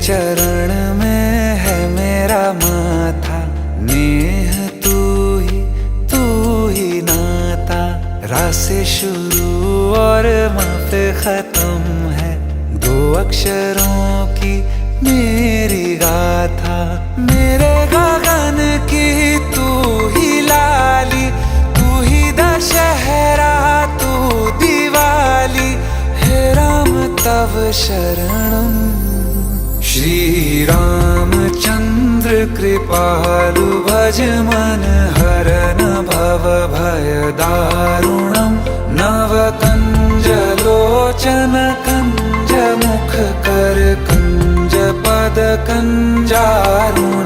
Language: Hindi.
चरण में है मेरा माथा, नेह तू ही नाता। रा से शुरू और मा पे खत्म है, दो अक्षरों की मेरी गाथा। मेरे गगन की तू ही लाली, तू ही दशहरा तू दिवाली, हे राम तव शरणम। श्री रामचंद्र कृपालु भज मन हरन भव भय दारुणम। नव कंज लोचन कंज मुख कर कंज पद कंजारुण।